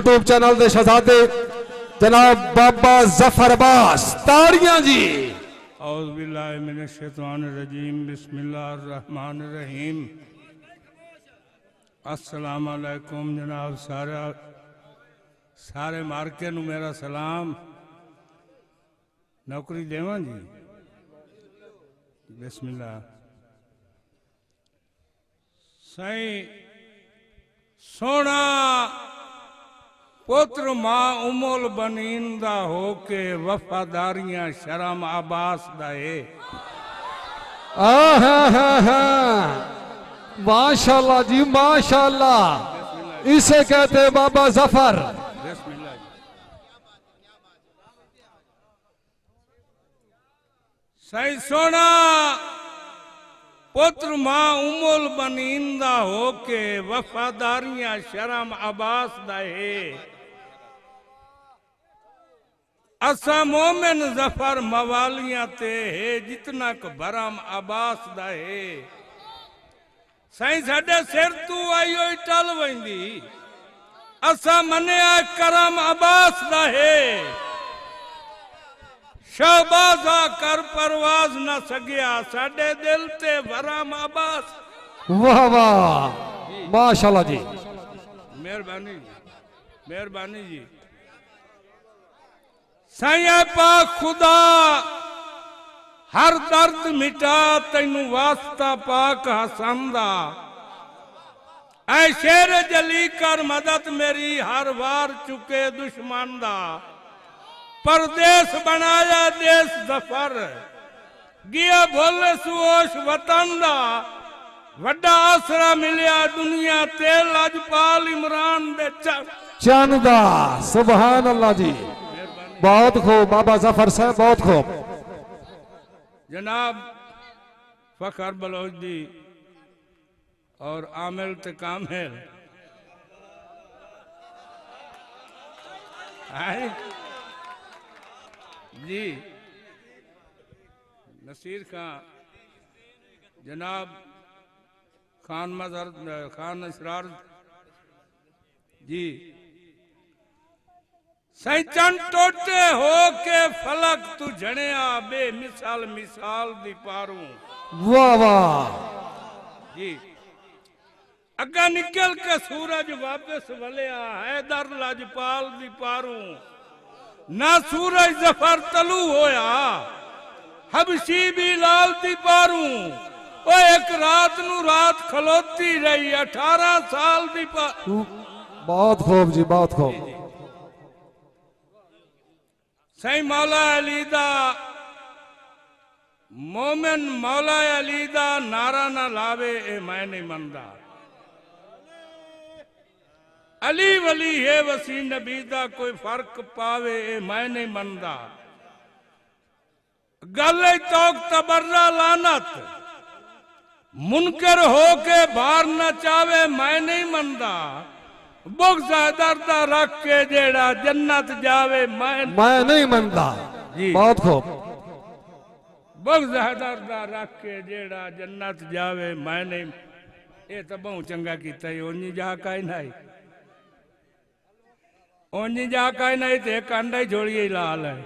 YouTube channel के शहजादे जनाब बाबा जफर अब्बास ताड़ियां जी। औज़ु बिल्लाहि मिनश शैतानिर रजीम बिस्मिल्लाहिर्रहमानिर्रहीम। अस्सलाम वालेकुम जनाब सारे मार्के नू मेरा सलाम। नौकरी देवां जी बिस्मिल्लाह। साईं सोना पुत्र मां उमोल बनींदा हो के वफादारियां शर्म आबास दे। माशाल्लाह जी माशाल्लाह, इसे कहते बाबा जफर। साईं सोना पुत्र मां उमोल बनींदा हो के वफादारियां शर्म आबास दे। असा मोमिन जफर मवालियां ते है जितना क भरम आबास दे। साईं साडे सिर तू आई होई टल वेंदी असा मनिया करम आबास दे। शहबाजा कर परवाज न सगिया साडे दिल ते भरम आबास। वाह वाह माशाल्लाह जी, मेहरबानी मेहरबानी जी। साईं पाक खुदा हर दर्द मिटा तैनू वास्ता पाक हसंदा। ऐ शेर जली कर मदद मेरी हर वार चुके दुश्मन दा। परदेश बनाया देश जफर गिया भोले सुओश वतन दा। वड्डा आसरा मिलिया दुनिया ते लजपाल इमरान दे चंद दा। सुभान अल्लाह जी, बहुत खूब बाबा जफर साहब, बहुत खूब। जनाब फखर बलोच जी और आमिल ते कामिल जी, नसीर खान जनाब खान मजहर खान असरार जी। साईं चंद टोटे हो के फलक तू झणिया बेमिसाल मिसाल दी पारूं। वाह वाह जी। अगा निकल के सूरज वापस वलिया हैदर लजपाल दी पारूं। ना सूरज जफर तलू होया हबशी भी लाल दी पारूं। ओ एक रात नू रात खलोती रही 18 साल दी पारूं। बहुत खूब जी, बहुत खूब। साईं मौला अली दा मोमिन मौला अली दा नारा ना लावे ए मैं नहीं मनदा। अली वली है वसी नबी दा कोई फर्क पावे ए मैं नहीं मनदा। गल तौक तबर्रा लानत मुनकर हो के बाहर न चावे मैं नहीं मनदा। बुग़्ज़ दर्दा रख के जेड़ा जन्नत जावे मैं नहीं मनदा जी। बहुत खूब। बुग़्ज़ दर्दा रख के जेड़ा जन्नत जावे मैं नहीं। ये तो बहुत चंगा कीता है। ओनी जा का ही नहीं, ओनी जा का ही नहीं ते कंडा ही छोड़िए लाल है।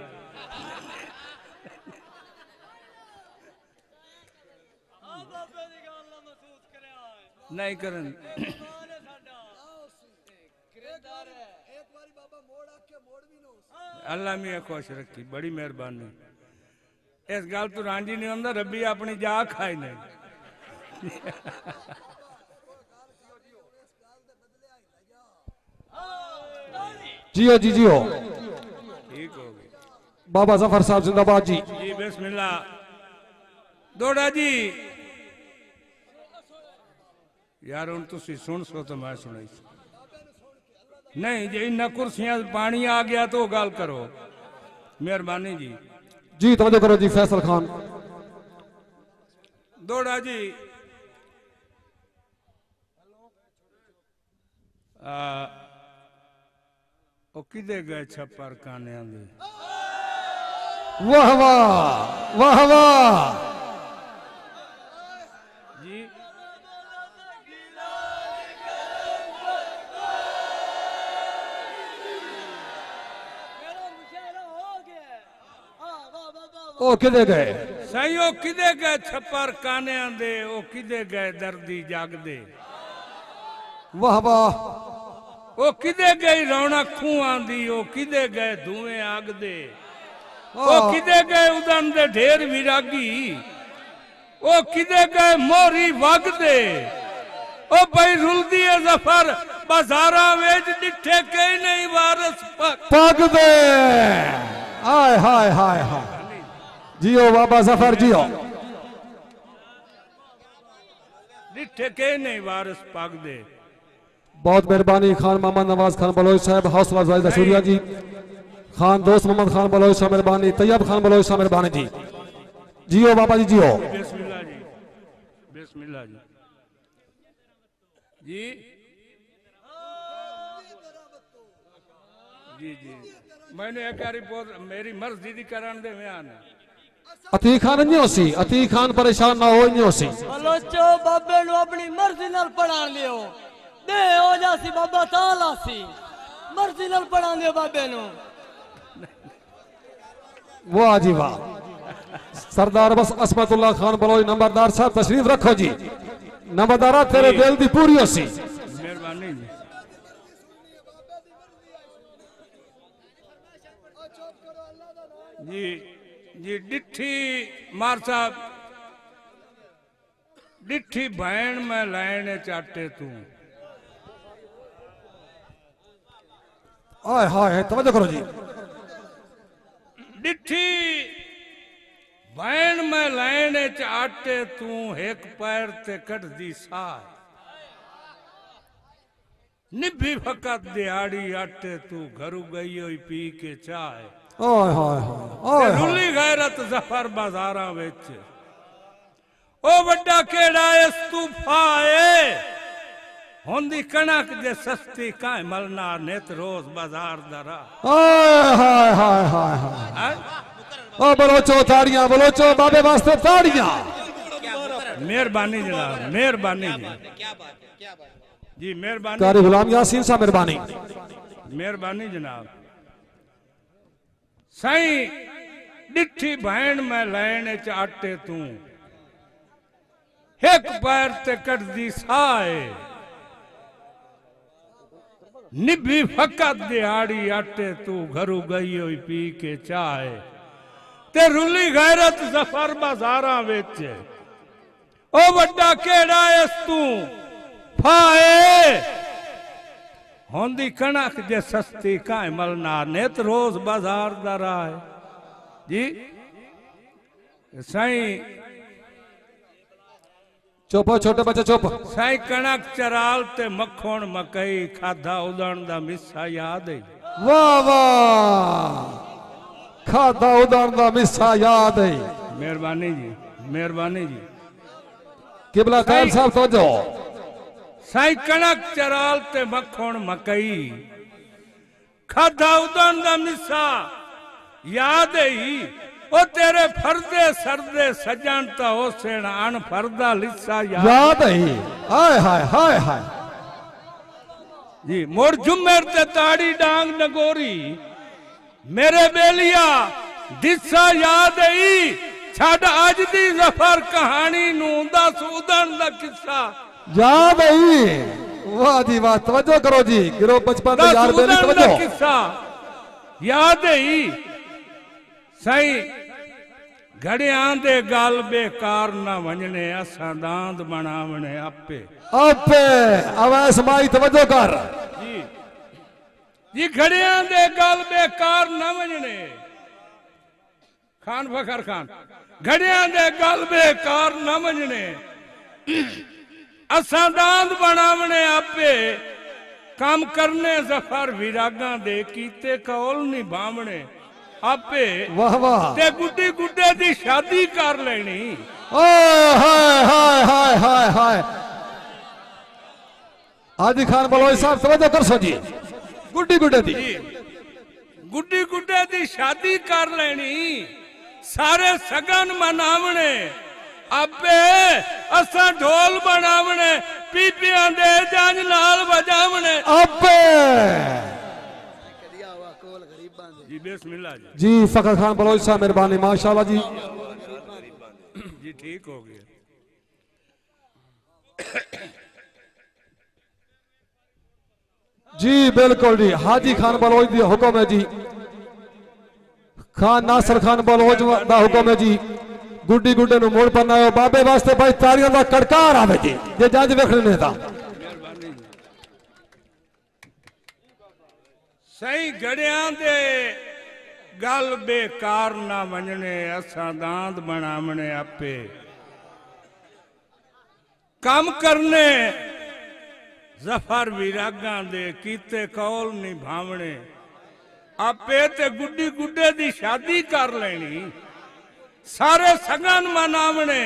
नहीं करन अल्लाह मियां खुश रखी, बड़ी मेहरबानी। इस गल तू रांझी नहीं होंदा रब्बी अपनी जा खाई नहीं। जियो जी जियो। ठीक हो गई बाबा जफर साहब जिंदाबाद जी। जी बिस्मिल्लाह। दोड़ा जी यार हूं तुसी सुन सो तो मैं सुनाई नहीं जे इन्ना कुर्सियां पानी आ गया तो गल करो मेहरबानी जी। जी तवज्जो करो जी फैसल खान। दोड़ा जी ओ किदे गए छप्पर काने दे। वाह वाह वाह वाह जी। ओ किदे गए साईं ओ किदे गए छप्पर कानियां दे, ओ किदे गए दर्दी जागदे, वाह वाह ओ किदे गई रौनक खूहां दी, ओ किदे गए धुएं आगदे, ओ किदे गए उदन दे ढेर विरागी, ओ किदे गए मोरी वगदे, ओ भाई रुलदी है जफर बाजारा वेच डिठे कई नहीं वारस पग दे हाय हाय हाय हाय जियो बाबा जफर जियो डिठे कई नहीं वारस पग दे। बहुत मेहरबानी खान मोहम्मद नवाज खान बलोच साहब हौसला अफजाई सूर्या जी खान दोस्त मोहम्मद खान बलोच साहब मेहरबानी तैयब खान बलोच साहब मेहरबानी जी जियो बाबा जी जियो बिस्मिल्लाह जी बिस्मिल्लाह जी जी जी जी मैंने एक रिपोर्ट मेरी मर्जी दी करान दे में आना अतीक खान नहीं सी अतीक खान परेशान ना हो नहीं सी बलोचो बाबे नु अपनी मर्जी नाल पढ़ा लियो दे हो जासी बाबा ताला सी मर्जी नाल पढ़ा लियो बाबे नु वाह जी वाह सरदार बस असमतुल्लाह खान बलोच नंबरदार साहब तशरीफ रखो जी नंबरदारा तेरे दिल दी पूरी हो सी मेहरबानी जी जी डिठी मार साहब डिठी भैन में लाइन चाटे तू हाय हाय तवज्जो करो जी डिठी भैन में लाइन चाटे तू एक पैर ते कट दी साय निभी फकत दिहाड़ी आटे तू घरू गई होई पी के चाय हाय हाय हाय रुली गैरत जफर बाजारा विच ओ वड्डा केड़ा इस तूफाए होंदी कणक जे सस्ती काए मलना नित रोज बाजार दरा हाय हाय हाय हाय हाय ओ बलोचो ताड़ियां बलोचो बाबे वास्ते ताड़ियां मेहरबानी जनाब मेहरबानी जी मेहरबानी कारी गुलाम यासीन साहब मेहरबानी मेहरबानी जनाब साईं डिठी भैन में लैन च आटे तू एक पैर ते कट दी साए निभी फकत दिहाड़ी आटे तू घरू गई होई पी के चाय ते रुली गैरत जफर बाजारा विच ओ वड्डा केड़ा इस तू फाए होंदी कणक जे सस्ती काए मलना नेत रोज बाजार दरा है जी साईं चुप छोटे बच्चे चुप साईं कणक चराल ते मखण मकई खाधा उदण दा मिसा याद है वाह वाह खादा उदान दा मिसा याद है मेहरबानी जी किबला कायल साहब तवज्जो साईं कणक चराल ते मखण मकई खाधा उदण दा मिसा याद ही ओ तेरे फरदे सरदे सजन ता होसेन अन फरदा लिसा याद है हाय हाय हाय हाय जी मोर जुमेर ते ताड़ी डांग नगोरी मेरे बेलिया दिसा याद ही छड़ अज दी जफर कहानी नू दस उदण दा किस्सा याद है वाह जी वाह तवज्जो करो जी गिरो बचपन दे यार बेली तवज्जो किस्सा याद ही सही घड़ियां दे गाल बेकार न वंजने असा दांद बनावने आपे आपे अवैस माई तवज्जो कर जी जी घड़ियां दे गाल बेकार न वंजने खान फखर खान घड़ियां दे गाल बेकार न वंजने असा दांद बनावने आपे काम करने जफर विरागा दे कीते कौल निभावने आपे वाह वाह ते गुड्डी गुड्डे दी शादी कर लेनी ओ हाय हाय हाय हाय हाय आदि खान बलोच साहब तवज्जो कर सो जी गुड्डी गुड्डे दी गुड्डी गुड्डे दी शादी कर लेनी सारे सगन मनावने आपे असा ढोल बनावने पीपियां दे जंज नाल बजावने आपे जी बिस्मिल्लाह जी। जी फखर खान बलोच साहब मेहरबानी माशाल्लाह जी। जी ठीक हो गया। जी बिल्कुल जी हाजी खान बलोच दी हुक्म है जी। खान नासर खान बलोच दा हुक्म है जी। गुड्डी गुड्डे नु मोड़ पन्ना बाबे वास्ते भाई तारियां दा कड़कार आवे जी जे जज वेखने ने ता मेहरबानी जी। सही घड़ियां दे गल बेकार ना वंजने असा दांत बनावने आपे काम करने जफर विरागां दे कीते कौल निभावने आपे ते गुड्डी गुड्डे दी शादी कर लेनी सारे सगन मनावने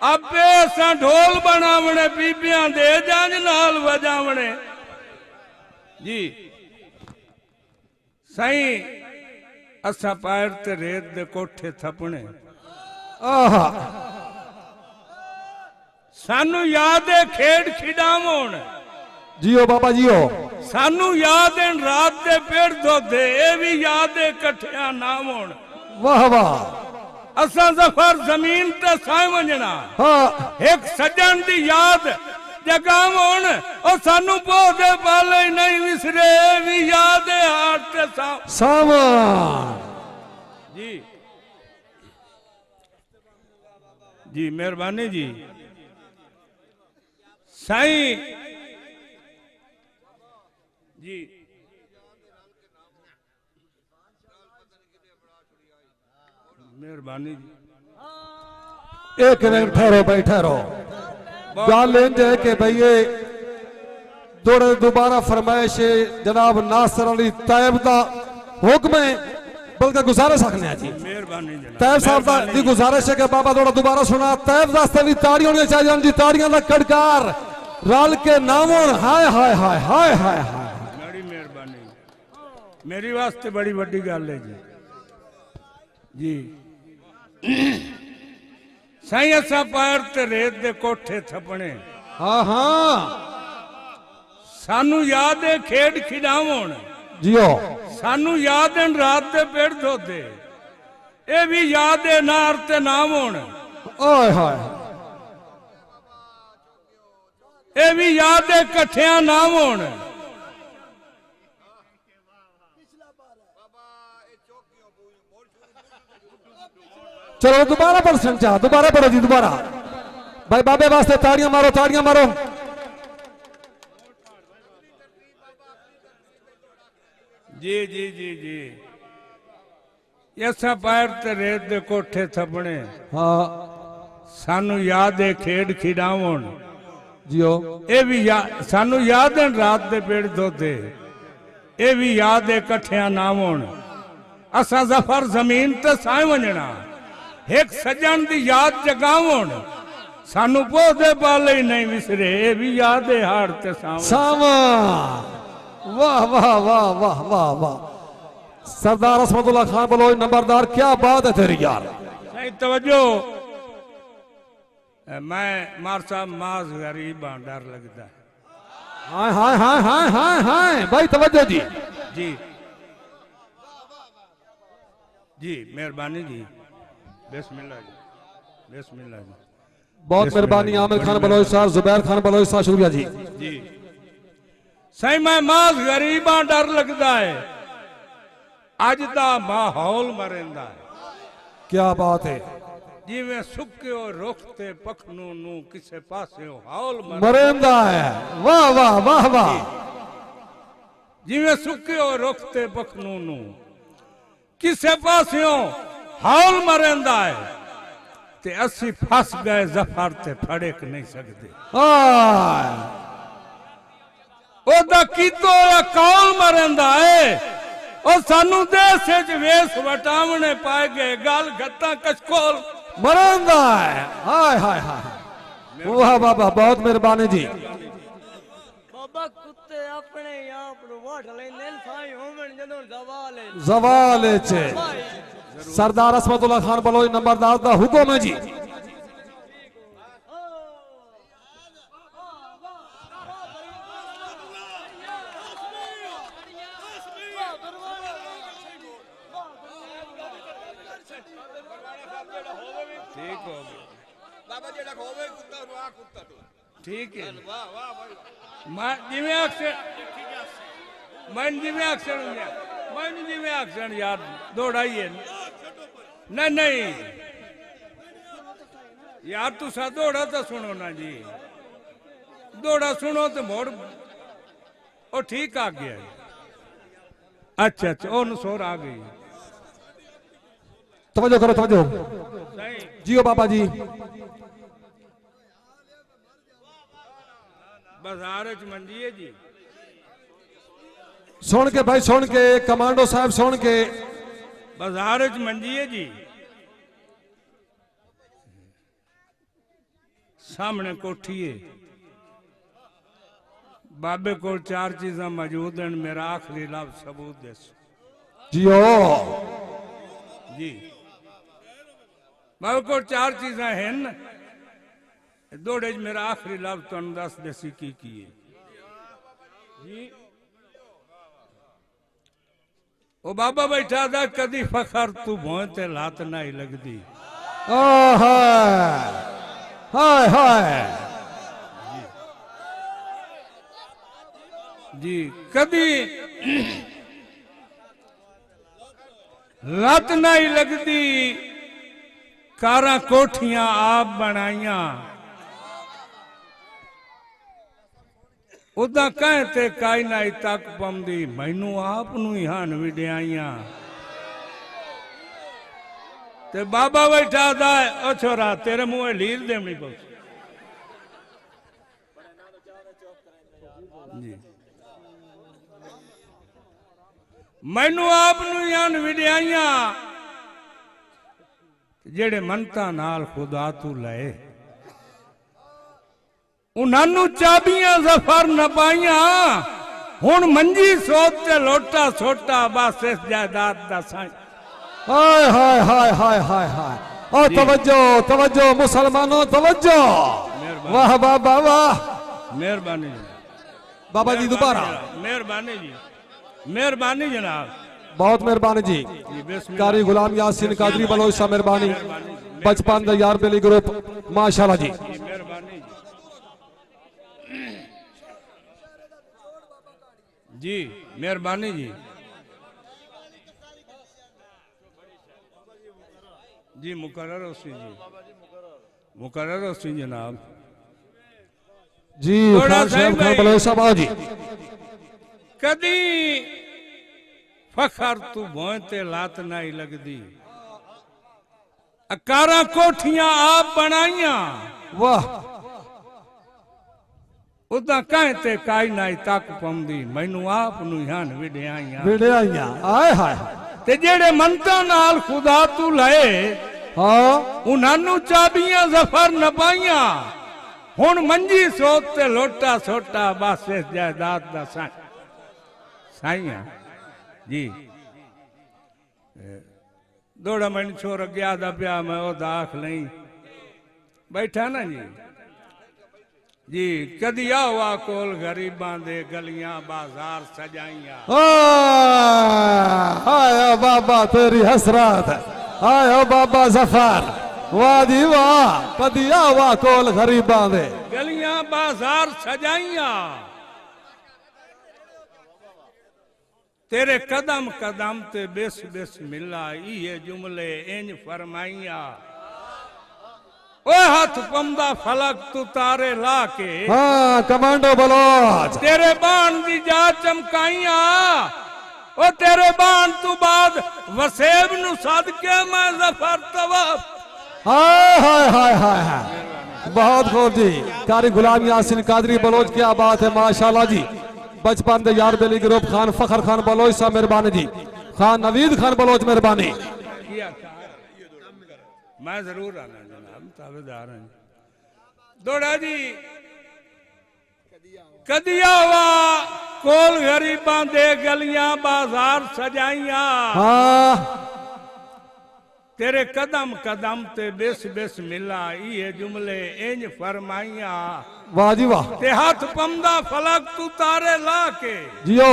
आपे असा ढोल बनावने बीबियां दे जंज नाल वजावने जी सही असा पैर ते रेत दे कोठे थपने आहा सानू याद है खेड खिडावण जियो बाबा जियो सानू याद है रात दे पेड़ धोदे ए भी याद है कठिया नावण वाह वाह असा जफर जमीन ते साए वंजना हाँ एक सजन दी याद जगावण और सानू पौधे पाले नहीं विसरे ए भी याद है हाथ ते सामान जी जी मेहरबानी जी साईं जी मेहरबानी जी एक मिनट ठहरो भाई ठहरो गल इंज है कि भाई ये दौड़े दोबारा फरमाइश है जनाब नासर अली तैयब दा हुक्म है बल्कि गुजारिश रखने हैं जी मेहरबानी जनाब तैयब साहब दा दी गुजारिश है कि बाबा दौड़ा दोबारा सुना तैयब वास्ते भी ताड़ियां होनी चाहिए जी ताड़ियां दा कड़कार रल के नामों हाय हाय हाय हाय हाय हाय बड़ी मेहरबानी मेरी वास्ते बड़ी बड़ी गल है जी साईं असा पैर ते रेत दे कोठे थपने हाँ हाँ सानू याद है खेड खिडावण जियो सानू याद है रात दे पेड़ धोते ए भी याद है नार ते नावण ओए हाय ए भी याद है कठिया नावण चलो दोबारा पढ़ संचा दोबारा पढ़ो जी दोबारा भाई बाबे वास्ते ताड़ियां मारो ताड़ियां मारो जी जी जी जी ऐसा पैर ते रेत दे कोठे थपने हाँ सानू याद है खेड खिडावण जियो ए भी सानू याद है रात दे पेड़ धोते ए भी याद है कठिया नावण असा जफर जमीन ते साए वंजना एक सजन दी याद जगावण सानू पौधे पाले ही नहीं विसरे ए भी याद है हार ते सावण सामा वाह वाह वाह वाह वाह वाह सरदार असमतुल्लाह खान बलोच नंबरदार क्या बात है तेरी यार नहीं तवज्जो मैं मार साहब माज गरीब डर लगता है हाय हाय हाय हाय हाय हाय भाई तवज्जो जी जी जी मेहरबानी जी बिस्मिल्लाह जी बिस्मिल्लाह जी बहुत मेहरबानी आमिर खान बलोच साहब जुबैर खान बलोच साहब शुक्रिया जी जी सही मैं मास गरीबा डर लगता है अज का माहौल मरेंदा है क्या बात है जिवें सुक्के रुख ते पखनू नू किसे पासे हौल मरेंदा है वाह वाह वाह वाह जिवें सुक्के रुख ते पखनू नू किसे पासे हौल मरेंदा है ते असी फस गए जफर ते फड़े क नहीं सकते हाय ओदा कीतो कौल मरेंदा है और सानू देश वेस वटावने पाए गए गल गत्ता कचकोल मरेंदा है हाय हाय हाय वाह बाबा बहुत मेहरबानी जी बाबा कुत्ते अपने आप नु वाठ लेंदे साई होवन जदों जवाल चे सरदार असमतुल्लाह खान बलोच नंबरदार दा हुक्म है जी ठीक है मैं जिम्मे अक्सर मैं जिम्मे अक्सर यार दौड़ाइए नहीं नहीं यार तू सा दौड़ा तो सुनो ना जी दौड़ा सुनो तो मोड़ ओ ठीक आ गया अच्छा अच्छा ओ नसोर आ गई तवज्जो करो तवज्जो सही जियो बाबा जी बाजार च मंजीए जी सुन के भाई सुन के कमांडो साहब सुन के बाजार च मंजीए जी सामने कोठी है बाबे को चार चीजा मौजूद हैं मेरा आखिरी लफ्ज सबूत दस जियो जी बाबे को चार चीजा हैं न दौड़े मेरा आखिरी लफ्ज तुम दस दसी की है जी वो बाबा बैठा था कदी फखर तू भों ते लात ना ही लगदी हाय हाय जी कदी लत नहीं लगती कारा कोठियां आप बनाइया उदा कहते काई नाई तक पमदी मैनू आप नू ही हान विडियाइया ते बाबा बैठा था ओ छोरा तेरे मुंह लील देवनी पौ जी मैनू आप यान विडियाइया जेड़े मनता नाल खुदा तू लए उन्हानू चाबियां जफर न पाइया हुण मंजी सोच ते लोटा छोटा बस इस जायदाद दा साईं हाय हाय हाय हाय हाय हाय ओ तवज्जो तवज्जो मुसलमानों तवज्जो वाह बाबा वाह मेहरबानी बाबा जी दोबारा मेहरबानी जनाब बहुत मेहरबानी जी कारी गुलाम यासीन कादरी बलोच साहब मेहरबानी बचपन दा यार बेली ग्रुप माशाल्लाह जी मेहरबानी जी मेहरबानी जी जी मुकर्रर होसी जी मुकर्रर होसी जनाब जी खान साहब खान बलोच साहब आओ जी कदी फखर तू भों ते लात नहीं लगदी अकारा कोठियां आप बनाइया वाह उदा कहते काई नाई तक पमदी मैनू आप नू हान विडियाइया विडियाइया आए हाय ते जेड़े मनता नाल खुदा तू लए हाँ उन्हानू चाबियां जफर न पाइया हुण मंजी सोच ते लोटा छोटा बस इस जायदाद दा साईया जी दौड़ा मैंने छोर गया दा प्या मैं ओ दाख नहीं बैठा ना जी जी कदी आवा कोल गरीबां दे गलियां बाजार सजाइया हाय बाबा तेरी हसरत हाय बाबा जफर वाह जी वाह कदी आवा कोल गरीबां दे गलियां बाजार सजाइया तेरे कदम कदम ते बेस बेस मिला ये जुमले इंज फरमाइया ओ हाथ पमदा फलक तू तारे ला के हाँ कमांडो बलोच तेरे बाण दी जा चमकाइया ओ तेरे बाण तू बाद वसेब नु सद के मैं जफर तवाफ हाय हाय हाय हाय हाय बहुत खूब जी कारी गुलाम यासीन कादरी बलोच क्या बात है माशाल्लाह जी बचपन दे यार बेली ग्रुप खान फखर खान बलोच साहब मेहरबानी जी खान नवीद खान बलोच मेहरबानी मैं जरूर आना जनाब ताबेदार हैं दौड़ा जी कदिया हुआ कोल गरीबां दे गलियां बाजार सजाइया हाँ तेरे कदम कदम ते बेस बेस मिला ये जुमले इंज फरमाइया वाह जी वाह ते हाथ पमदा फलक तू तारे ला के जियो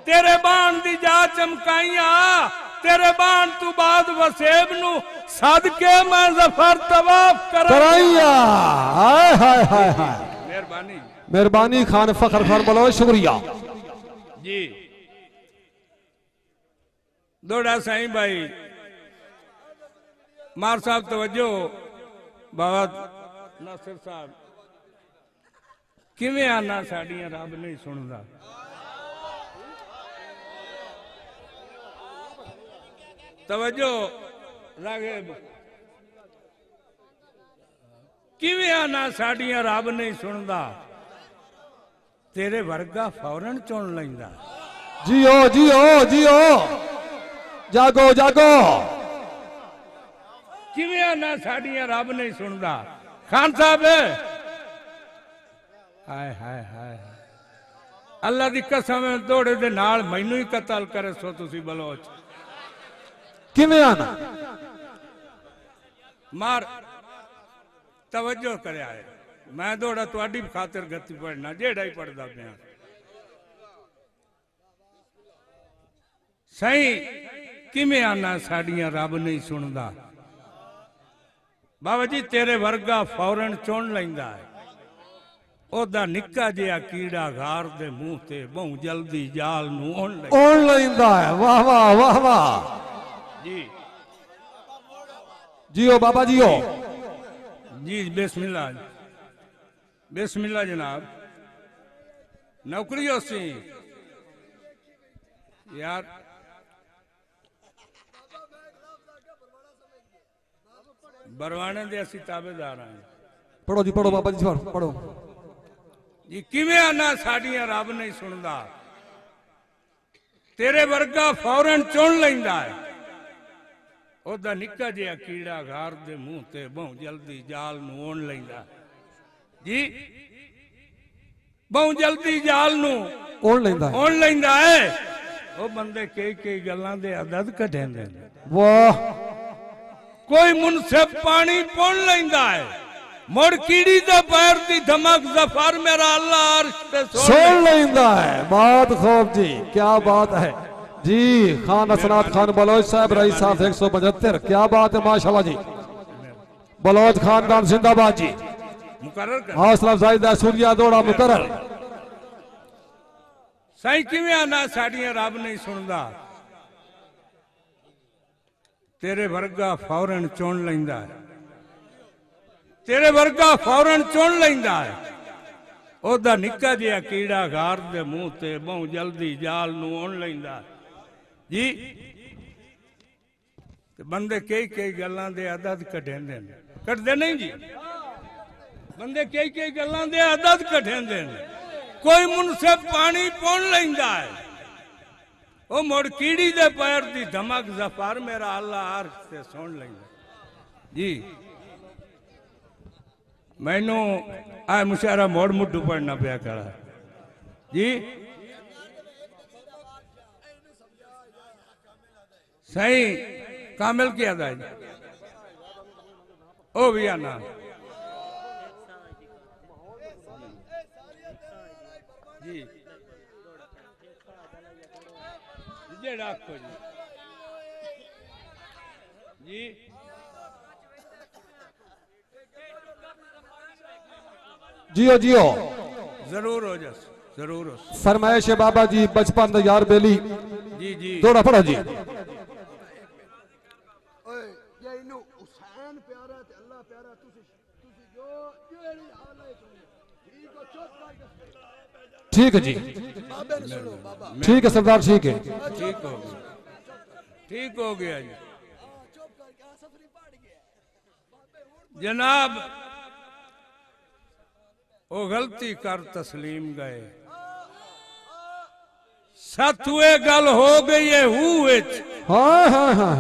तेरे बाण दी जा चमकाइया तेरे बाण तू बाद वसेब नु सदके मैं जफर तवाफ कराइया। हाय हाय हाय हाय, मेहरबानी मेहरबानी खान फखर खान बलोच, शुक्रिया जी। दोड़ा साईं भाई मार साहब तवज्जो। बाबा नासिर साहब किवें आना साड़ियां रब नहीं सुनदा। तवज्जो रागिब किवें आना साड़ियां रब नहीं सुनदा। तेरे वर्गा फौरन चुन लैंदा। जियो जियो जियो, जागो जागो। किवें आना साड़ियां रब नहीं सुनदा। खान साहब हाय हाय हाय, अल्लाह दी कसम है दौड़े दे नाल मैनू ही कतल करे सो तुसी बलोच। किवें आना मार तवज्जो करया है। मैं दौड़ा तुहाडी खातिर गति पढ़ना जेड़ा ही पढ़दा पिया। सही किवें आना साड़ियां रब नहीं सुनदा। बाबा जी तेरे वर्गा फौरन चुन लैंदा है। ओदा निक्का जिहा कीड़ा घार दे मुंह ते बहु जल्दी जाल नू ओढ़ लैंदा है। वाह वाह वाह वाह जी। जियो बाबा जियो जी बिस्मिल्लाह बिस्मिल्लाह जनाब। नौकरी होसी यार बरवाने दे असी ताबेदार हैं। पढ़ो जी पढ़ो बाबा जी पढ़ो जी। किवें आना साड़ियां रब नहीं सुनदा। तेरे वर्गा फौरन चुन लैंदा है। ओदा निक्का जिहा कीड़ा घार दे मुंह ते बहु जल्दी जाल नू ओढ़ लैंदा। जी बहु जल्दी जाल नू ओढ़ लैंदा है। ओ बंदे कई गल्लां दे अदद कढेंदे ने। वाह, कोई मुनसिफ पानी पुन लैंदा है। मुड़ कीड़ी दे पैर दी धमक जफर मेरा अल्लाह अर्श ते सुन लैंदा है। बात खूब जी, क्या बात है जी। खान असनाद खान बलोच साहब रईस साहब 175, क्या बात है माशाल्लाह जी। बलोच खानदान जिंदाबाद जी। मुकर्रर कर हौसला अफजाई सूर्या दौड़ा मुकर्रर। सही किवें आना साड़ियां रब नहीं सुनदा। तेरे वर्गा फौरन चुन लैंदा है। तेरे वर्गा फौरन चुन लैंदा है। ओदा निक्का जिहा कीड़ा घार दे मुंह ते बहु जल्दी जाल नू ओढ़ लैंदा जी। ते बंदे कई गल्लां दे अदद कढेंदे ने। कढदे नहीं जी। बंदे कई गल्लां दे अदद कढेंदे ने। कोई मुनसिफ पानी पुन लैंदा है। ओ मुड़ कीड़ी दे पैर दी धमक जफर मेरा अल्लाह अर्श से सुन लैंदा जी। मैनू आ मुशारा मोड़ मुड्डू पढ़ना पिया करा जी। सही कामिल किया था जी। ओ भी आना जी जेड़ा आखो जी जी। जियो जियो जरूर हो जस जरूर हो। फरमाइश है बाबा जी बचपन यार बेली जी जी दौड़ा पढ़ो जी। ठीक है जी, ठीक है सरदार, ठीक है। ठीक हो गया जी। जनाब वो गलती कर तस्लीम गए। सत हुए गल हो गई है हुए। हाँ हाँ हाँ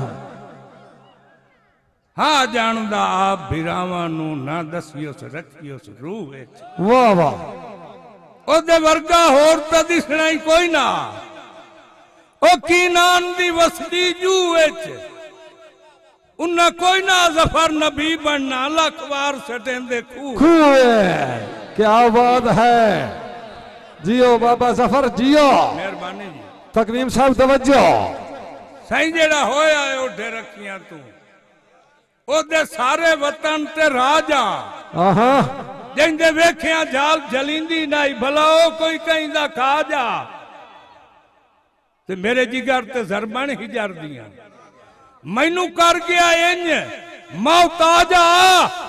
हाँ जानदा आप बिरावां नू ना दसियोस रखियोस रूह विच। वाह वाह, ओदे वर्गा होर तां दिसना ही कोई ना। ओ कीनान दी वसदी जू विच उन्ना कोई ना जफर नबी बनना लखवार सटेंदे खूह। क्या बात है। जियो बाबा जफर जियो। मेहरबानी जी। तकरीम साहब तवज्जो। सही जेड़ा होया है ओढ़े रखियां तू ओदे सारे वतन ते राजा आहा जिंदे वेखिया जाल जलिंदी नहीं भला ओ कोई कहीं दा खा जा ते मेरे जिगर ते जरबन ही जर दियां मैनू कर गया इंज मौत आ जा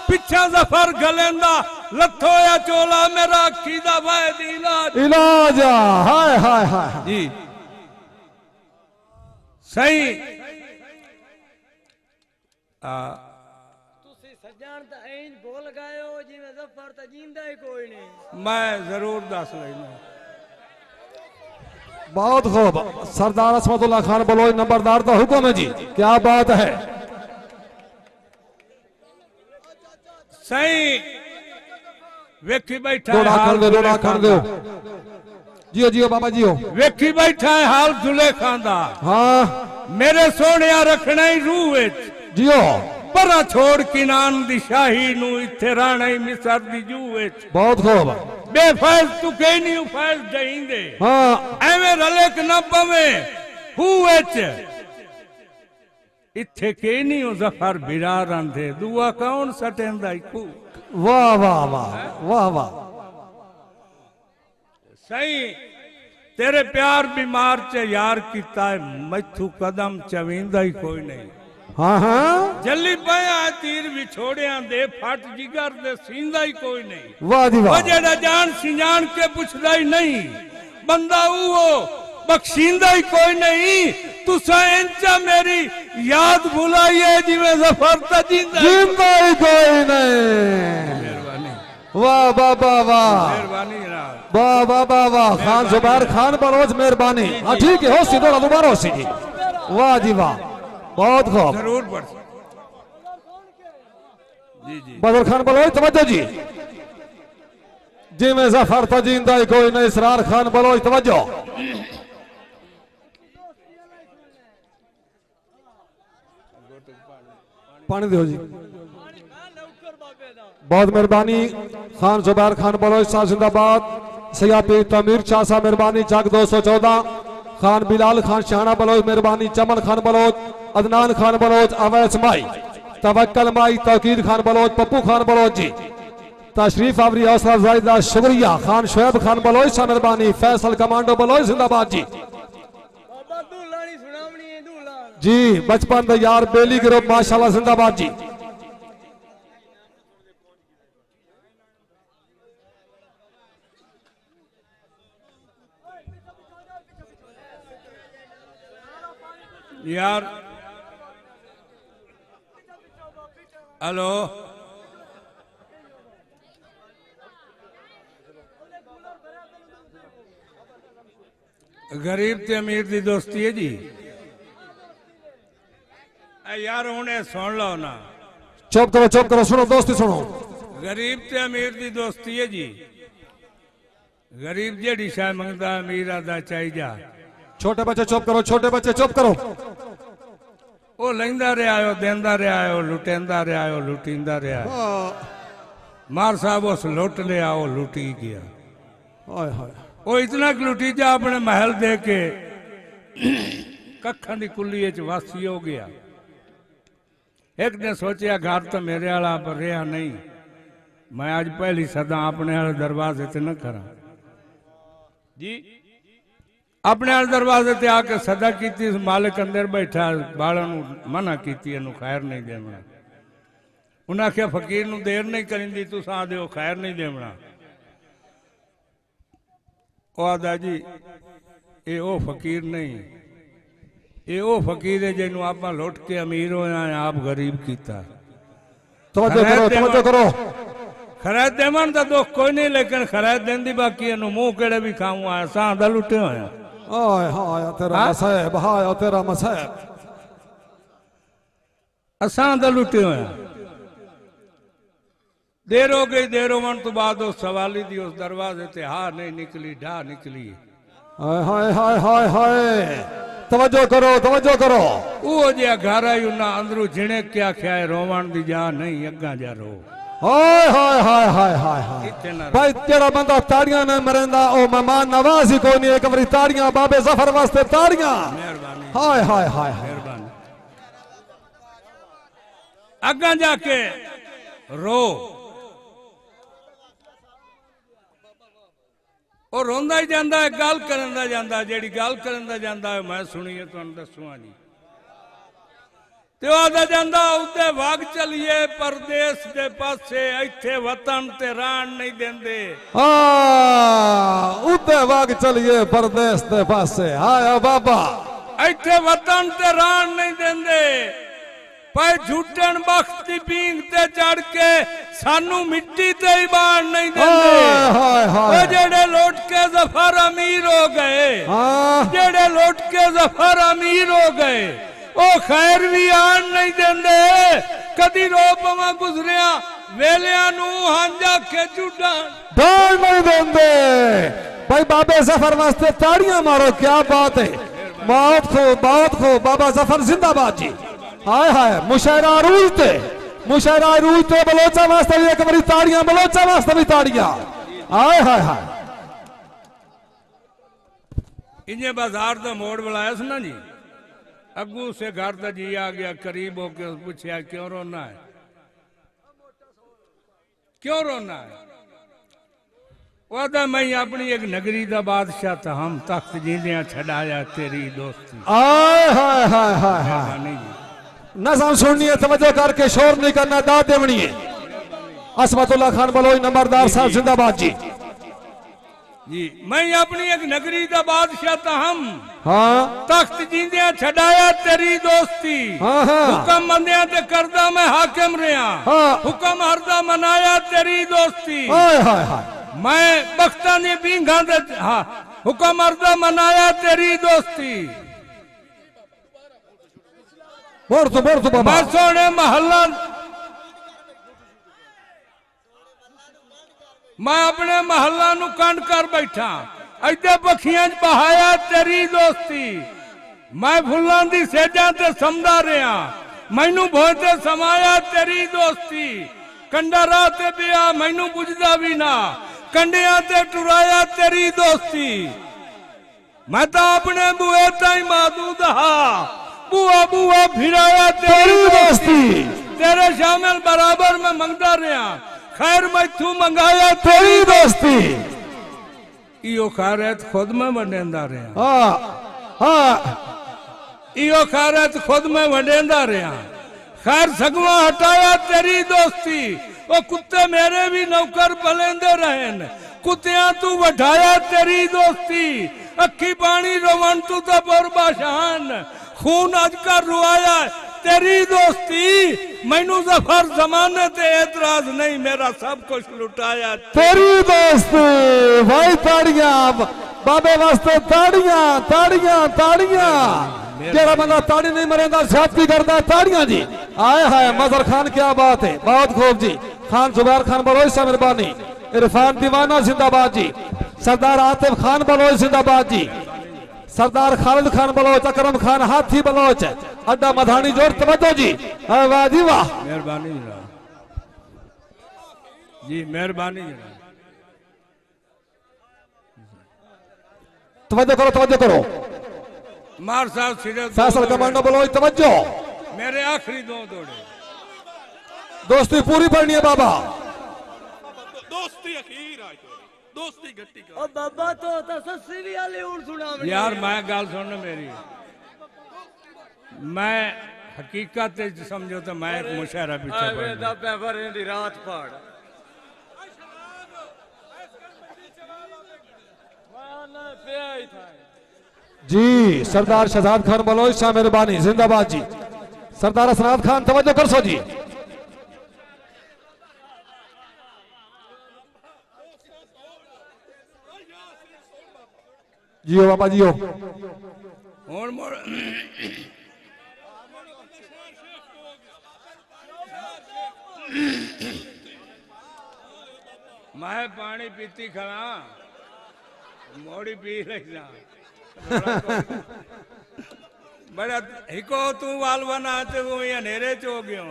पिछा जफर गलेंदा लथो या चोला मेरा अखी दा वायद इलाज इलाज हाय हाय हाय जी सही ਤੁਸੀਂ ਸੱਜਣ ਤਾਂ ਇੰਜ ਬੋਲ ਗਏ ਹੋ ਜਿਵੇਂ ਜ਼ਫਰ ਤਾਂ ਜਿੰਦਾ ਹੀ ਕੋਈ ਨਹੀਂ मैं जरूर दस लेना बहुत खूब सरदार असमतुल्ला खान बलोच नंबरदार का हुक्म है जी क्या बात है सही वेखी बैठा जोड़ा है कर दो जोड़ा कर दो जियो जियो बाबा जियो वेखी बैठा है हाल जुलेखा दा हाँ मेरे सोने रखना ही रूह विच जियो परा छोड़ किनान दी शाही नू इत्थे राणा ही मिसर दी जू विच बहुत खूब बेफैज तू कहीं नहीं फैज दईंदे हाँ एवें रले क न पवे हू विच इत्थे के नहीं हो जफर बिरा रंधे दुआ कौन सटेंदा इकू वाह वाह वाह वाह वाह सही तेरे प्यार बीमार च यार कीता है मैथू कदम चवींदा ही कोई नहीं हाँ हाँ जल्ली पाया तीर विछोड़िया दे फट जिगर दे सींदा ही कोई नहीं वाह जी वाह जेड़ा जान सिजान के पुछदा ही नहीं बंदा वो बख्शींदा ही कोई नहीं तुसा इंचा मेरी याद भुलाइए जिवें जफर ता जिंदा जिंदा ही कोई नहीं मेहरबानी वाह बाबा वाह मेहरबानी जनाब वाह बाबा वाह खान जुबैर खान बलोच मेहरबानी हाँ ठीक है हो सी थोड़ा दोबारा हो सी जी वाह जी वाह बहुत खूब जरूर बढ़ जी जी बदर खान बलोच तवज्जो जी जी में जफर था जिंदा ही कोई नहीं इसरार खान बलोच तवज्जो पानी दो जी बहुत मेहरबानी खान जुबैर खान बलोच साहब जिंदाबाद सयापी तमीर शाह साहब मेहरबानी जग 214 खान बिलाल खान शाना बलोच मेहरबानी चमन खान बलोच अदनान खान बलोच अवैस माई तवक्कल माई तौकीर खान बलोच पप्पू खान बलोच जी तशरीफ आवरी हौसला जायदा शुक्रिया खान शोएब खान बलोच शाह मेहरबानी फैसल कमांडो बलोच जिंदाबाद जी ਬਾਬਾ ਦੁਲਾਣੀ ਸੁਣਾਵਣੀ ਹੈ ਦੁਲਾ जी बचपन का यार बेली ग्रुप माशाल्लाह जिंदाबाद जी यार हेलो गरीब ते अमीर दी दोस्ती है जी यार हुणे सुन लो ना चुप करो सुनो दोस्ती सुनो गरीब ते अमीर दी दोस्ती है जी गरीब जेड़ी शाय मंगदा अमीर आदा चाही जा छोटे बच्चे चुप करो छोटे बच्चे चुप करो वो लेंदा रहा हो देंदा रहा हो लुटेंदा रहा हो लुटींदा रहा मार साहब उस लुट लिया वो लुटी गया हाय हाय वो इतना लुटी जा अपने महल दे के कखा दी कुली च वासी हो गया एक ने सोचा घर तो मेरे वाला पर रहा नहीं मैं आज पहली सदा अपने वाले दरवाजे से न करा जी अपने वाले दरवाजे से आके सदा की मालिक अंदर बैठा बालों मना की खैर नहीं देना उन्हें आख्या फकीर नू देर नहीं करी तुस आदे खैर नहीं देना आदा जी ये ओ फकीर नहीं ये ओ फकीर है जिन्हों आप लुट के अमीर होया आप गरीब किया तवज्जो करो खरैत देवन का दुख कोई नहीं लेकिन खरैत देन दी बाकी मुंह केड़े भी खाऊं आया सां दा लुटे होया हाय हाय तेरा मसैब हाय तेरा मसैब असां दा लुटे होया देर हो गई देर होवन तो बाद उस सवाली दी उस दरवाजे ते हा नहीं निकली ढा निकली हाय हाय हाय हाय हाय तवज्जो करो वो जे घर आई ना अंदरू जिणे क्या ख्या रोवण दी जा नहीं अग्गा जा रो हाय हाय हाय हाय हाय हाय भाई जेड़ा बंदा ताड़ियां न मरेंदा ओ मेहमान नवाज ही कोई नहीं एक बारी ताड़ियां बाबे जफर वास्ते ताड़ियां मेहरबानी हाय हाय हाय हाय अगा जाके रो और रोंदा ही जाता है, गल करन दा जांदा है, जेड़ी गल करन दा जांदा है मैं सुनी है तुहानू दसूंगा जी। ते आदा जांदा उते वग चलिए परदेस दे पासे, इत्थे वतन ते रान नहीं देंदे। हाँ उते वग चलिए परदेस दे पासे, आया बाबा इत्थे वतन ते रान नहीं देंदे। पर झूठन बख्त दी पींग ते चढ़ के सानू मिट्टी ते ही बाण नहीं देंदे। हाय हाय ओ जेड़े लौट के जफर अमीर हो गए, हाँ जेड़े लौट के जफर अमीर हो गए, ओ खैर भी आन नहीं देंदे। कदी रो पवा गुजरिया वेलिया नू हांजा के जुड़ा डाल नहीं देंदे। भाई बाबे जफर वास्ते ताड़ियां मारो, क्या बात है। बहुत खूब बाबा जफर जिंदाबाद जी। हाय हाय मुशायरा अरूज ते बलोचा वास्ते भी एक बारी ताड़ियां, बलोचा वास्ते भी ताड़ियां। हाय हाय हाय इन्हें बाजार दा मोड़ बुलाया सुना जी। अगू से घर का जी आ गया, करीब होके पूछा क्यों रोना है, क्यों रोना है। वादा मैं अपनी एक नगरी का बादशाह था, हम तख्त जींदियां छड़ाया तेरी दोस्ती। हाय हाय हाय हाय हाय नहीं जी, नज़म सुननी है, तवज्जो करके शोर नहीं करना, दाद देवनी है। असमतुल्लाह खान बलोई नंबरदार साहब जिंदाबाद जी। जी मैं अपनी एक नगरी का बादशाह था, हम हाँ तख्त जींदियां छड़ाया तेरी दोस्ती। हाँ हाँ हुक्म मंदिया ते करदा मैं हाकिम रहा, हाँ। हुक्म हरदा मनाया तेरी दोस्ती। हाय हाय हाय मैं बख्ता ने बींगा दे, हाँ हुक्म हरदा मनाया तेरी दोस्ती। बोल तो बाबा। मैं सोने महल्ला, मैं अपने महल्ला नू कंड कर बैठा, इधे पखियां च बहाया तेरी दोस्ती। मैं फुल्लां दी सेजां ते समदा रहा, मैनू भोते समाया तेरी दोस्ती। कंडा राह ते पिया मैनू बुझदा भी ना, कंडियां ते टुराया तेरी दोस्ती। मैं तो अपने बुए ताई मादूद हा, बुआ बुआ फिराया तेरी दोस्ती। तेरे शामिल बराबर में मंगदा रहा, खैर मैं तू मंगाया तेरी दोस्ती। इो खैरत खुद में वंडेंदा रहा, हाँ हाँ इो खैरत खुद में वंडेंदा रहा। खैर सगवा हटाया तेरी दोस्ती। ओ कुत्ते मेरे भी नौकर बलेंदे रहन, कुत्तियां तू वठाया तेरी दोस्ती। अखी पानी रोवन तू तो बुरबाशान, खून अजकर रुआया तेरी दोस्ती। मैनू जफर जमाने ते एतराज नहीं, मेरा सब कुछ लुटाया तेरी दोस्ती। भाई ताड़ियां बाबे वास्ते, ताड़ियां ताड़ियां ताड़ियां। जेड़ा बंदा ताड़ी नहीं मरेंदा ज्यादती करदा, ताड़ियां जी। आए हाय मजहर खान क्या बात है, बहुत खूब जी। खान जुबैर खान बलोच से मेहरबानी। इरफान दीवाना जिंदाबाद जी। सरदार आतिफ खान बलोच जिंदाबाद जी। सरदार खालिद खान बलोच, अकरम खान हाथी बलोच, अड्डा मधानी जोड़ तवज्जो जी। वाह जी वाह, मेहरबानी जनाब जी, मेहरबानी जनाब। तवज्जो करो मार साहब सिरे फैसल कमांडो बलोच तवज्जो। मेरे आखिरी दो दौड़े, दोस्ती पूरी पड़नी है बाबा। दोस्ती अखीर आई, दोस्ती गट्टी का। ओ बाबा तो सस्सी भी आली उड़ सुना यार मैं गल सुन मेरी, मैं हकीकत समझो तो मैं एक मुशायरा पीछे पढ़ना। रात पड़ जी सरदार शहजाद खान बलोच शाह मेहरबानी जिंदाबाद जी। सरदार असनाद खान तवज्जो कर सो जी। जियो बाबा जियो। हुण मुड़ मैं पानी पीती खड़ा, मोड़ी पी लेना। बड़ा हिको तू वाल बना ते वो अंधेरे च हो गयो।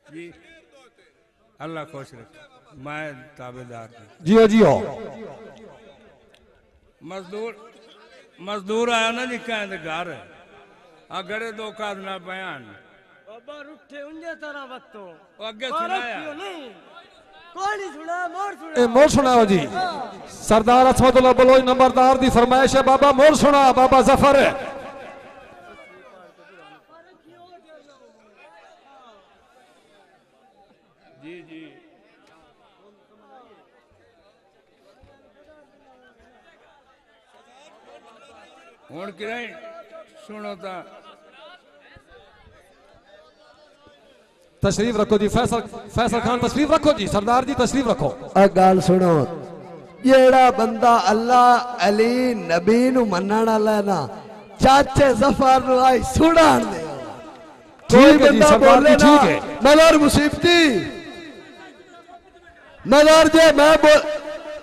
जी अल्लाह खुश रखे, मैं ताबेदार हूं। जियो जियो। मजदूर आया ना जी कहते घर आ गड़े दो काद ना बयान बाबा रुठे उंजे तरह बत्तो वो अगे सुनाया नहीं कोई नहीं सुना मोर सुना ए मोर सुनाओ जी सरदार असमतुल्लाह बलोच नंबरदार दी फरमाइश है बाबा मोर सुना बाबा जफर जी जी हुण किराए सुनो ता तशरीफ रखो जी फैसल खान तशरीफ रखो जी सरदार जी तशरीफ रखो गल सुनो जेड़ा बंदा अल्लाह अली नबी नु मनण वाला है ना चाचे जफर नु आई सुनाण दे कोई ठीक है जी बंदा सरदार बोले जी ना ठीक है मगर मुसीबती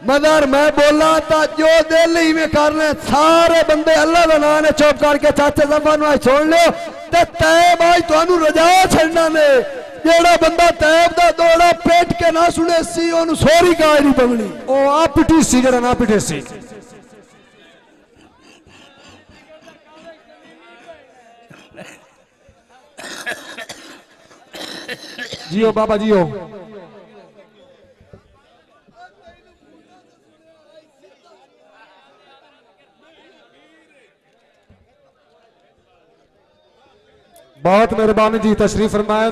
मगर मैं बोला था जो दिल ही में करने सारे बंदे अल्लाह का नाम ने चुप करके चाचे जफर नु आई सुन लो ते तैब आज तुहानू रजा छड़ना ने जेड़ा बंदा तैब दा दौड़ा पेट के ना सुने सी ओनू सोरी गाय नहीं पवनी ओ आ पिटी सी जरा ना पिटे सी जियो बाबा जियो बहुत मेहरबानी जी तशरीफ फरमाए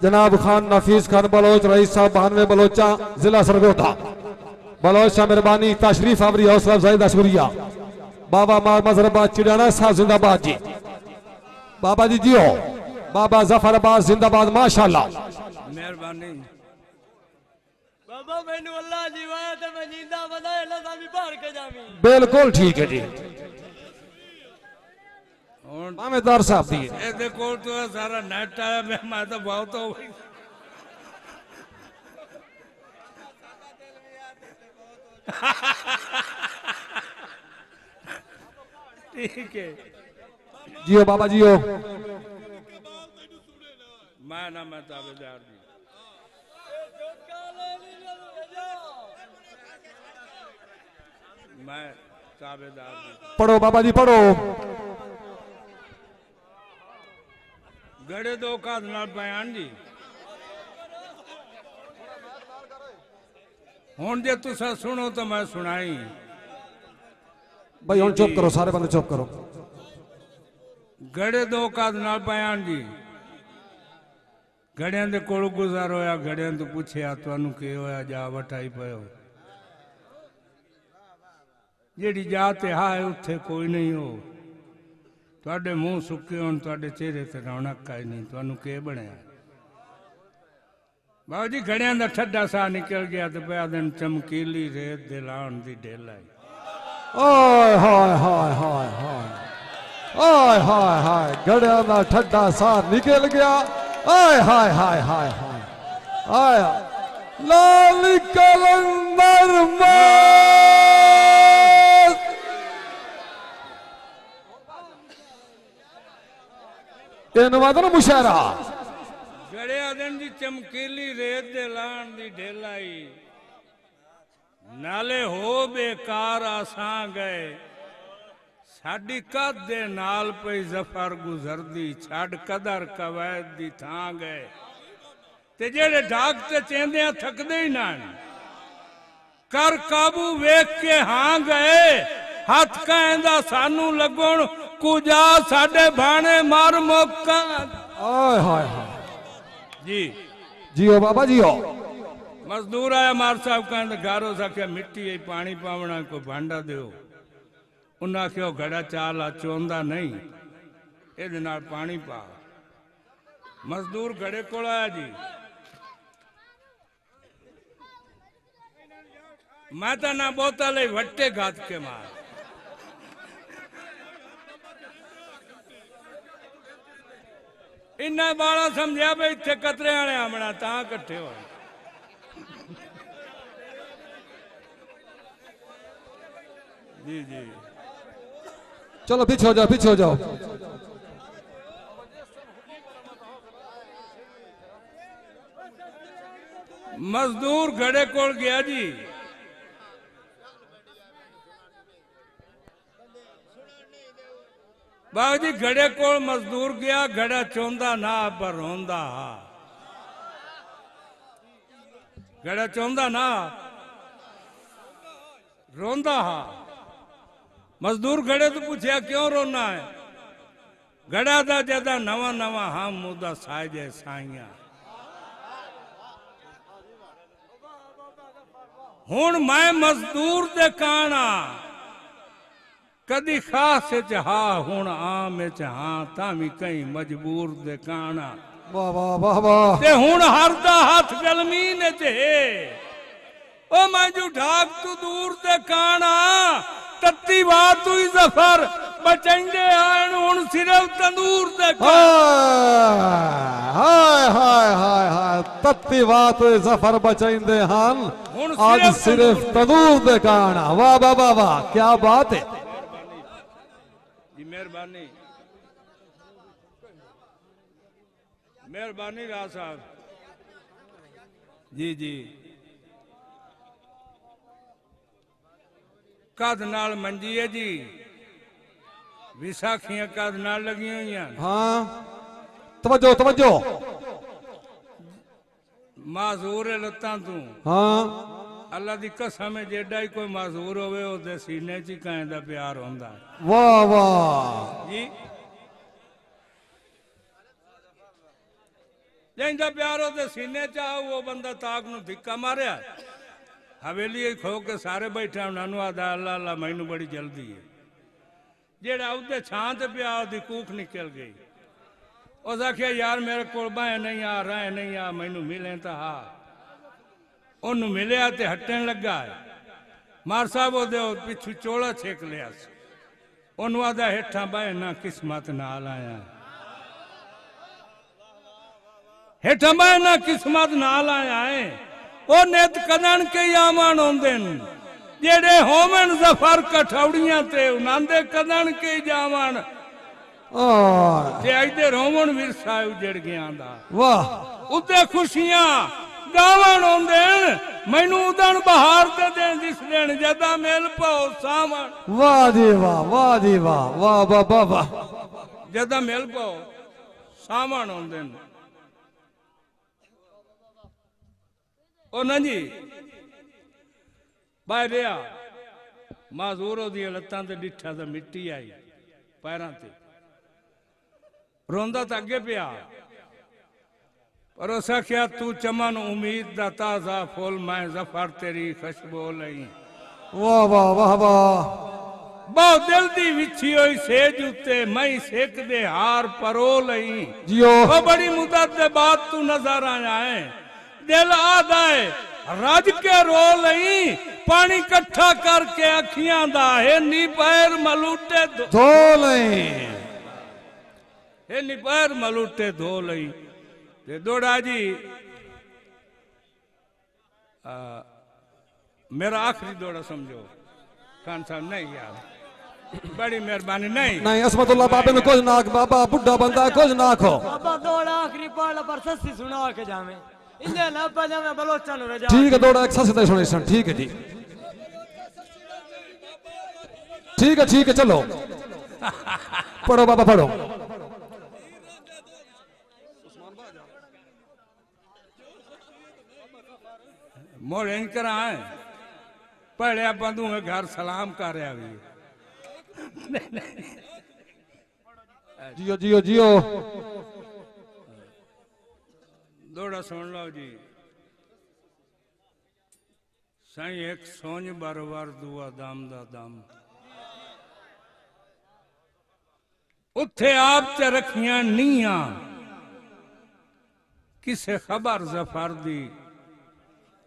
जनाब खान नफीस खान बलोच रईस साहब 92 बलोचा जिला सरगोधा बलोच शाह मेहरबानी तशरीफ आवरी हौसला अफजाई शुक्रिया बाबा मार मजरबाद चिड़ाना साहब जिंदाबाद जी बाबा जी जियो बाबा जफर अब्बास जिंदाबाद माशाल्लाह मेहरबानी बाबा मैनू अल्लाह जीवाया ते मैं जिंदा बनाए अल्लाह दा भी बाहर के जावी बिल्कुल ठीक है जी हुण मामेदार साहब दी ਇਹਦੇ ਕੋਲ ਤੋਂ ਸਾਰਾ ਨੈਟ ਆਇਆ ਮੈਂ ਤਾਂ ਬਹੁਤ ਹੋ ਗਈ ठीक है जियो बाबा जियो मैं ना मैं ताबेदार जी मैं ताबेदार जी पढ़ो बाबा जी पढ़ो गड़े दो काद नाल बयान जी हुण जे तुसा सुनो तो मैं सुनाई भाई हुण चुप करो सारे बंदे चुप करो गड़े दो काद नाल बयान जी घड़ियां दे कोल गुजार होया घड़ियां तो पूछया तुहानू की होया जा वटाई पयो जेड़ी जात है उत्थे कोई नहीं हो तुहाडे मुंह सुके होण तुहाडे चेहरे ते रौनक काई नहीं तुहानू के बनया बाबू जी घड़ियां दा ठड्डा सा निकल गया तो पया दिन चमकीली रेत दे लाण दी ढेल आई ओए हाय हाय हाय हाय ओए हाय हाय गड़िया दा ठड्डा सा निकल गया ओए हाय हाय हाय हाय आया लाल कलंदर ना मुशायरा गड़िया दिन दी चमकीली रेत दे लाण दी ढेल आई नाले हो बेकार आसां गए साडी कद दे नाल पई जफर गुजरदी छड़ कदर कवैद दी थां गए ते जेड़े ढाक ते चेंदे थकदे ही ना कर काबू वेख के हां गए हथ कहंदा सानू लगण कुजा साडे भाणे मार मौका ओए हाय हाय जी जियो बाबा जियो मजदूर आया मार साहब कहते गारो सके मिट्टी है पानी पावना को भांडा दो उन्हें आख्यो घड़ा चाल आ चोंदा नहीं ये पानी पा मजदूर घड़े को आया जी मैं तो ना बोतल वट्टे घात के मार इन्ना बाला समझा भाई इतने कतरे आने आमना ता कट्ठे हो जी जी चलो पीछे हो जाओ पीछे हो जाओ मजदूर घड़े कोल गया जी बाबू जी घड़े कोल मजदूर गया, घड़ा चौंदा ना पर रोंदा हा। घड़ा चौंदा ना रोंदा हा। मजदूर घड़े तो पूछया क्यों रोना है? घड़ा दा जदा नवा नवा हम मुदा साजे साइया। हुण मैं मजदूर दे काना कदी खास च हा, हुण आम च हां तावी कई मजबूर दे काना। वाह वाह वाह वाह। ते हुण हरदा हाथ गलमी ने ते ओ मैं जू ढाक तू दूर दे काना, तत्ती बात तू जफर बचेंगे आन हुण सिर्फ तंदूर दे काना। हाय हाय हाय हाय, तत्ती बात जफर बचाइंदे हन, हुण आज सिर्फ तंदूर दे काना। वाह वाह वाह वाह, क्या बात है जी। मेहरबानी मेहरबानी राज साहब जी जी। कद नाल मंजी है जी, विसाखियां कद नाल लगी हुई हैं। हाँ तवज्जो तवज्जो। माजूर है लत्तां तू। हाँ अल्लाह दी कसम है, जेडा ही कोई माजूर होवे ओदे सीने च कां दा प्यार होंदा है। वाह वाह जी। जिंदा प्यार ओदे सीने च आ, वो बंदा ताक नू धिक्का मारिया, हवेली खो के सारे बैठे उन्होंने आदा अल्लाह अल्लाह मैनू बड़ी जल्दी है। जेड़ा उदे छां ते पिया ओदी कूख निकल गई। उस आखिया यार मेरे को बाएं नहीं आ रहा नहीं आ, मैनू मिले तो हा। ओनू मिलिया ते हटन लगा है। मार साहब ओदे पिछू चोला छेक लिया। ओनू आदा हेठा बाएं ना किस्मत नाल आया, हेठा बाएं ना किस्मत नाल आया है। ओ नित कदन के आमन होंदे न, जेड़े होवन जफर कठौड़ियां ते उन्हां दे कदन के जावन। ते अजदे रोवन विरसा उजड़ गया दा। वाह उदे खुशियां गावन होंदे न, मैनू उदन बहार ते दे दिस देन जदा मेल पाओ सावन। वाह जी वाह, वाह जी वाह, वाह वाह वाह वाह। जदा मेल पाओ सावन होंदे न। ओ ना जी बाहर रहा माजूर दी लत्तां ते डिठा तो मिट्टी आई पैरां ते, रोंदा तो अगे पिया। पर उस आख्या तू चमन उम्मीद दा ताजा फुल, मैं जफर तेरी खुशबू लई। वाह वाह वाह वाह। बहुत दिल दी विछी होई सेज उत्ते, मैं सेक दे हार परो लई। जियो ओ बड़ी मुद्दत दे बाद तू नजर आया है, दिल आदाए रज के रो लई। पानी इकट्ठा करके अखियां दा है नी पैर मलूटे धो लई, हे नी पैर मलूटे धो लई। ते दोड़ा जी मेरा आखिरी दौड़ा समझो खान साहब। नहीं यार बड़ी मेहरबानी। नहीं नहीं असमतुल्लाह बाबे ने कुछ ना, बाबा बुढ़ा बंदा कुछ ना खो। बाबा दौड़ा आखिरी पढ़ पर सस्ती सुना के जावे, इन्हें ना पजावे बलोचा नु रजा। ठीक है दौड़ा एक सस्ते सुने सन। ठीक है जी, ठीक है चलो पढ़ो बाबा पढ़ो। मोड़ इन करा है पढ़िया बंधु में घर सलाम कर रहा भी। जियो जियो जियो। दौड़ा सुन लो जी। साईं एक सोच बार बार दुआ दम दा दम, उत्थे आप च रखियां नीया किसे खबर जफर दी।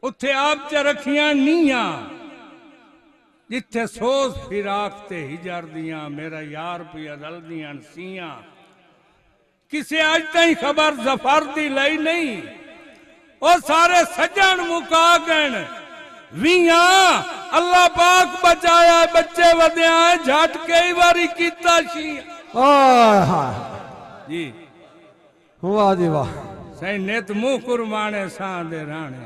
उत्थे आप च रखियां नीया जिथे सोच फिराक ते हिजर दियां, मेरा यार पिया रल दियां सियां। किसे अज तई खबर जफर दी लई नहीं, ओ सारे सज्जन मुका गए विया। अल्लाह पाक बचाया बच्चे वध्या झट कई बारी कीता शी। जी वाह जी वाह। सही नित मुंह कुरबाने सां दे राणे,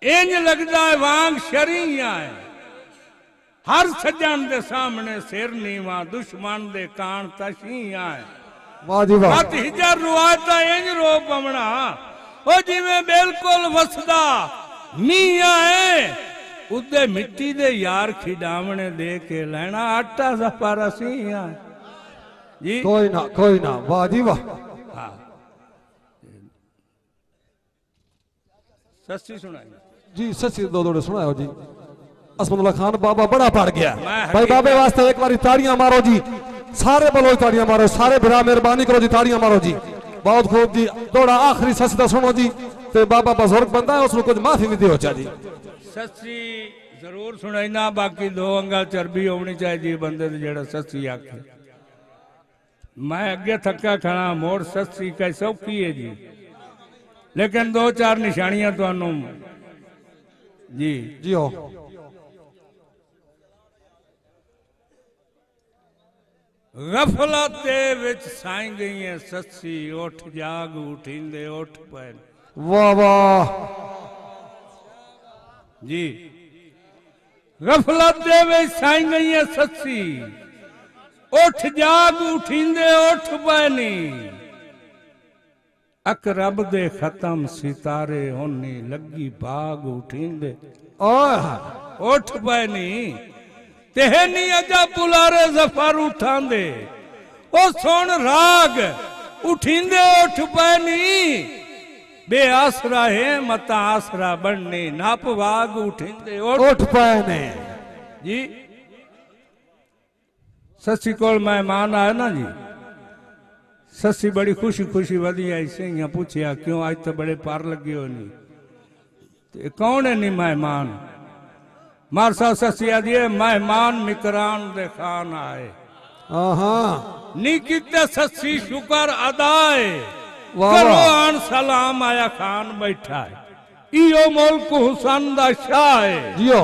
इंज लगदा है वांग शरीया है। हर सज्जन दे सामने सिर नीवा दुश्मन दे कान तशी आए वाह जी वाह मत हिजर रुआत इंज रो पवना ओ जिवें बिल्कुल वसदा मीह आए उदे मिट्टी दे यार खिडावने दे के लेना आटा सफर असी आए जी कोई ना वाह जी वाह हाँ सच्ची सुनाई जी सच्ची दो दोड़े सुनाओ जी असमदुल्ला खान बाबा बड़ा पड़ गया मैं भाई बाबे वास्ते एक बारी ताड़ियां मारो जी सारे बोलो ताड़ियां मारो सारे बिरा मेहरबानी करो जी ताड़ियां मारो जी बहुत खूब जी दौड़ा आखिरी सच दा सुनो जी ते बाबा बुजुर्ग बंदा है उसको कुछ माफी भी दियो चा जी सच्ची जरूर सुनाईना बाकी दो अंगल चर्बी होनी चाहिए बंदे ते जेड़ा सच्ची आखे मैं अगे थका खड़ा मोड़ सच्ची का सौखी है जी लेकिन दो चार निशानियां तुहानू जी जियो गफलत दे विच साई गई है सच्ची उठ जाग उठींदे उठ पे वाह वाह जी गफलत दे विच साई गई है सच्ची उठ जाग उठींदे उठ पैनी अकरब दे खत्म सितारे होनी लगी भाग उठींदे उठ पैनी तेहनी अजा पुलारे जफर उठांदे ओ सुन राग उठींदे उठ पैनी बे आसरा है मता आसरा बनने नाप वाग उठींदे उठ पैने जी ससी कोल मेहमान आया ना जी ससी बड़ी खुशी खुशी वधी आई से पूछया क्यों आज तो बड़े पार लगे हो नहीं ते कौन है नी मेहमान मार साहब ससिया दिए मेहमान मिकरान दे खान आए नी किते ससी शुक्र अदाए करो आन सलाम आया खान बैठा है इो मुल्क हुसन दा शाह है जियो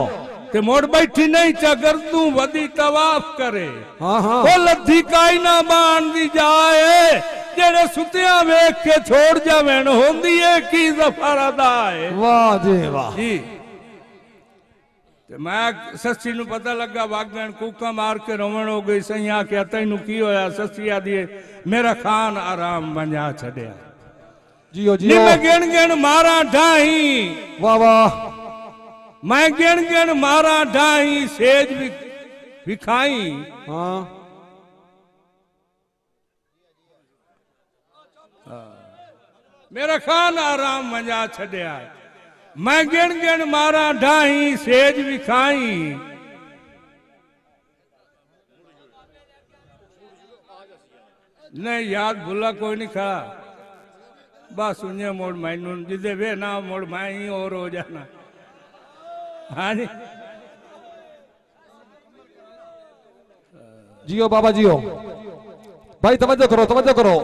ते मोड़ बैठी नहीं चगर तू वदी तवाफ करे वो लद्दी काई ना बाण दी जाए जेड़े सुतिया वेख के छोड़ जावेन होंदी है की जफर अदाए वाह जी वाह जी मैं ससी नु पता लगा वागण कूका मार के रोवण हो गई सही आख्या तैनू की होया ससी आदि मेरा खान आराम बंजा छड़िया जियो जियो मैं गिण गिण मारा ढाही वाह वाह मैं गिण गिण मारा ढाही सेज विखाई हाँ मेरा खान आराम बंजा छड़िया मैं गिण गिण मारा ढाही सेज विखाई नहीं याद भूला कोई नहीं खड़ा बस उन्हें मोड़ मैनू जिदे वे ना मोड़ मैं ही और हो जाना हाँ जी जियो बाबा जियो भाई तवज्जो करो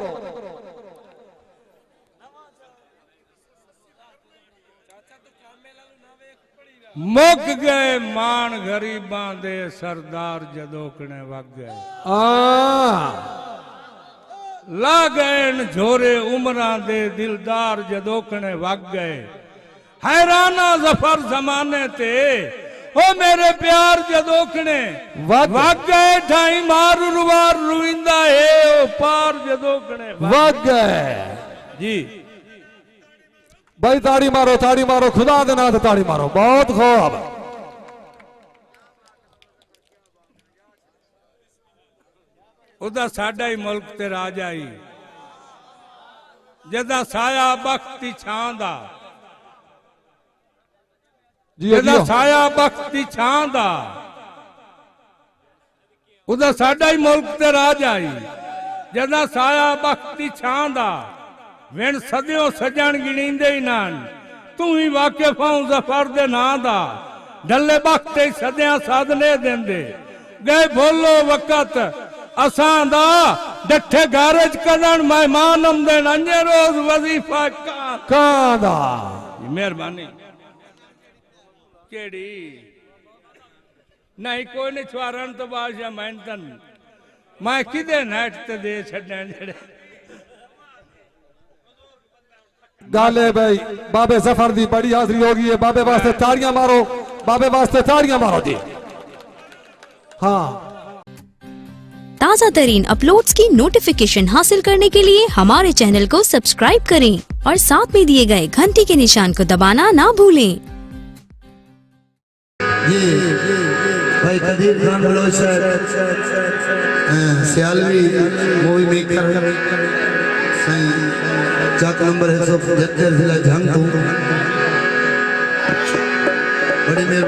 मुक गए मान गरीबां दे सरदार जदोकने वग गए ला गए झोरे उमरां दे दिलदार जदोकने वग गए हैराना जफर जमाने ते ओ मेरे प्यार जदोकने वग गए ढाई मार रुवार रुविंदा है ओ पार जदोकने वग गए जी भाई ताड़ी मारो खुदा दे नाम ते ताड़ी मारो बहुत खूब उदा साडा ही मुल्क ते राजा ही जदा साया बख्ती छांदा जदा साया बख्ती छांदा उदा साडा ही मुल्क ते राजा ही जदा साया बख्ती छांदा वेण सदियों सजन गिणींदे ही नान तू ही वाकिफ हूं जफर दे नां दा ढले बख्ते सदियां साधने देंदे गए भोलो वक़्त असां दा डठे गारज कदन मेहमान आमदे अंजे रोज वजीफा कांदा मेहरबानी केड़ी नहीं कोई नहीं छवारण तो बादशाह मेहनतन मैं किदे नेट ते दे छड़न जेड़े गाले भाई बाबे जफर दी बड़ी हाजरी होगी है बाबे वास्ते ताड़ियां मारो जी हाँ ताज़ा तरीन अपलोड्स की नोटिफिकेशन हासिल करने के लिए हमारे चैनल को सब्सक्राइब करें और साथ में दिए गए घंटी के निशान को दबाना ना भूलें। ये भाई Qadir Khan Baloch Sialvi movie maker Chak number 175 जिला झंग बड़ी मेहरबानी।